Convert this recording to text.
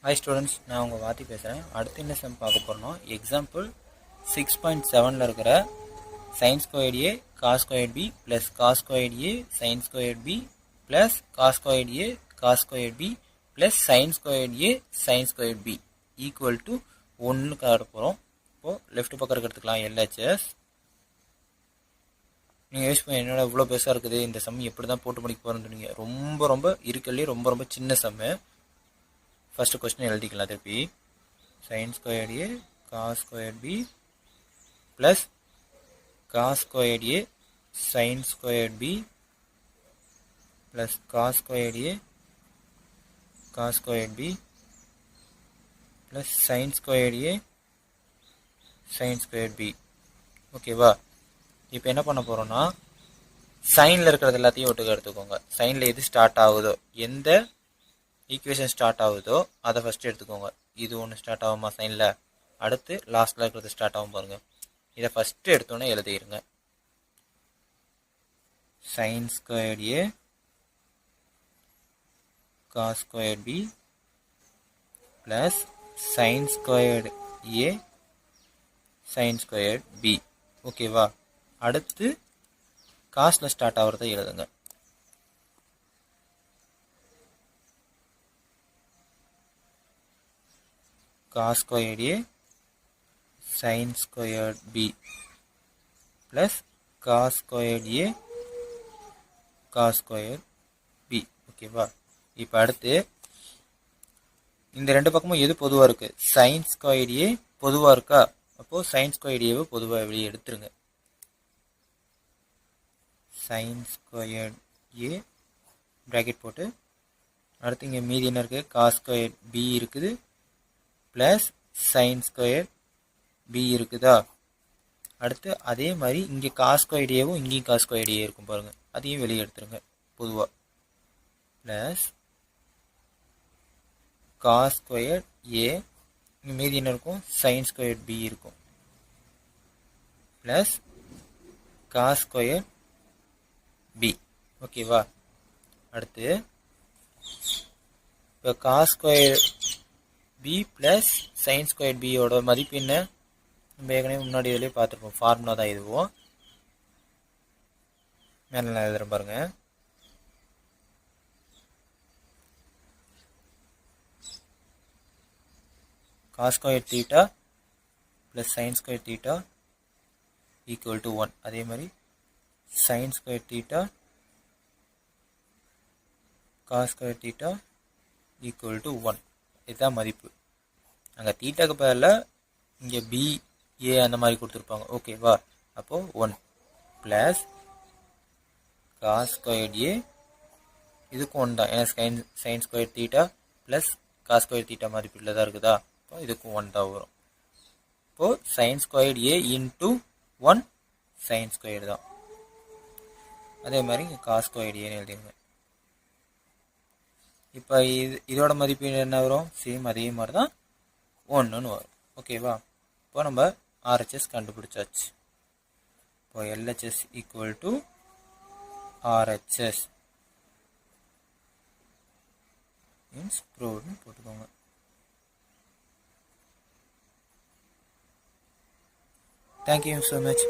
Hi students, நான் உங்கள் வாத்தி பேசுகிறேன். அடுத்து என்ன சம் பார்க்க போகிறோம்னா எக்ஸாம்பிள் 6.7ல் இருக்கிற sin squared a cos squared b plus cos squared a sin squared b plus cos squared a cos squared b plus sin squared a sin squared b equal to 1 காட்ட போகிறோம். இப்போது left பக்கம் இருக்கிறதுக்கலாம் LHS. நீங்கள் use பண்ணி என்னோட இவ்வளோ பெருசாக இருக்குது, இந்த சம் எப்படி தான் போட்டு முடிக்க போகிறோன்னு நீங்கள் ரொம்ப இருக்கலே ரொம்ப சின்ன சம்மு. ஃபர்ஸ்ட் क्वेश्चन எழுதிக்கலாம் திருப்பி. sin squared a cos squared b plus cos squared a sin squared b plus cos squared a cos squared b plus sin squared a sin squared b. ஓகேவா? இப்போ என்ன பண்ண போகிறோம்னா சைனில் இருக்கிறது எல்லாத்தையும் ஒட்டுக்க எடுத்துக்கோங்க. சைனில் எது ஸ்டார்ட் ஆகுதோ, எந்த ஈக்குவேஷன் ஸ்டார்ட் ஆகுதோ அதை ஃபஸ்ட்டு எடுத்துக்கோங்க. இது ஒன்று ஸ்டார்ட் ஆகுமா சைனில், அடுத்து லாஸ்ட்டில் இருக்கிறது ஸ்டார்ட் ஆகும் பாருங்கள். இதை ஃபஸ்ட்டு எடுத்தோன்னே எழுதிடுங்க. sin squared a cos squared b plus sin squared a sin squared b. ஓகேவா? அடுத்து காஸ்டில் ஸ்டார்ட் ஆகிறத எழுதுங்க. cos squared a sin squared b plus cos squared a cos squared b. ஓகேவா? இப்போ அடுத்து இந்த ரெண்டு பக்கமும் எது பொதுவாக இருக்குது? sin squared a பொதுவாக இருக்கா? அப்போது sin squared a பொதுவாக வெளியே எடுத்துருங்க. sin squared a ப்ராக்கெட் போட்டு அடுத்து இங்கே மீதி என்ன இருக்குது? cos squared b இருக்குது ப்ளஸ் சைன் ஸ்கொயர் பி இருக்குதா? அடுத்து அதே மாதிரி இங்கே காஸ் ஸ்கொயர் ஏவும் இங்கேயும் காஸ் ஸ்கொயர் ஏ இருக்கும் பாருங்கள், அதையும் வெளியே எடுத்துருங்க பொதுவாக. ப்ளஸ் காஸ் ஸ்கொயர் ஏ, இங்கே மீதி என்ன இருக்கும்? சைன் ஸ்கொயர் பி இருக்கும் ப்ளஸ் காஸ் ஸ்கொயர் பி. ஓகேவா? அடுத்து இப்போ cos square b plus sine square பியோட மதிப்பு என்ன? நம்ம ஏற்கனவே முன்னாடி இதிலே பார்த்துருப்போம். ஃபார்முலா தான் இதுவும். மேலே நான் எழுதுறேன் பாருங்க. Cos square theta plus sine square theta equal to 1. அதே மாதிரி sine square theta cos square theta equal to 1. இதுதான் மதிப்பு. அங்கே தீட்டாக்கு பதிலாக இங்கே பி ஏ அந்த மாதிரி கொடுத்துருப்பாங்க. ஓகேவா? அப்போது 1 ப்ளஸ் காஸ் ஸ்கொயர் ஏ, இதுக்கும் 1 தான். ஏன்னா sine square theta plus cos square theta மதிப்பில் தான் இருக்குதா? அப்போ இதுக்கும் 1 தான் வரும். இப்போது sine square a into 1 sine square தான். அதே மாதிரி இங்கே காஸ் ஸ்கொயர் ஏன்னு எழுதிடுங்க. இப்போ இதோட மதிப்பு என்ன வரும்? சேம் அதே மாதிரி தான் 1ன்னு வரும். ஓகேவா? இப்போ நம்ம RHS கண்டுபிடிச்சாச்சு. இப்போ LHS equal to RHS means ப்ரூவ்ட்னு போட்டுக்கோங்க. Thank you so much.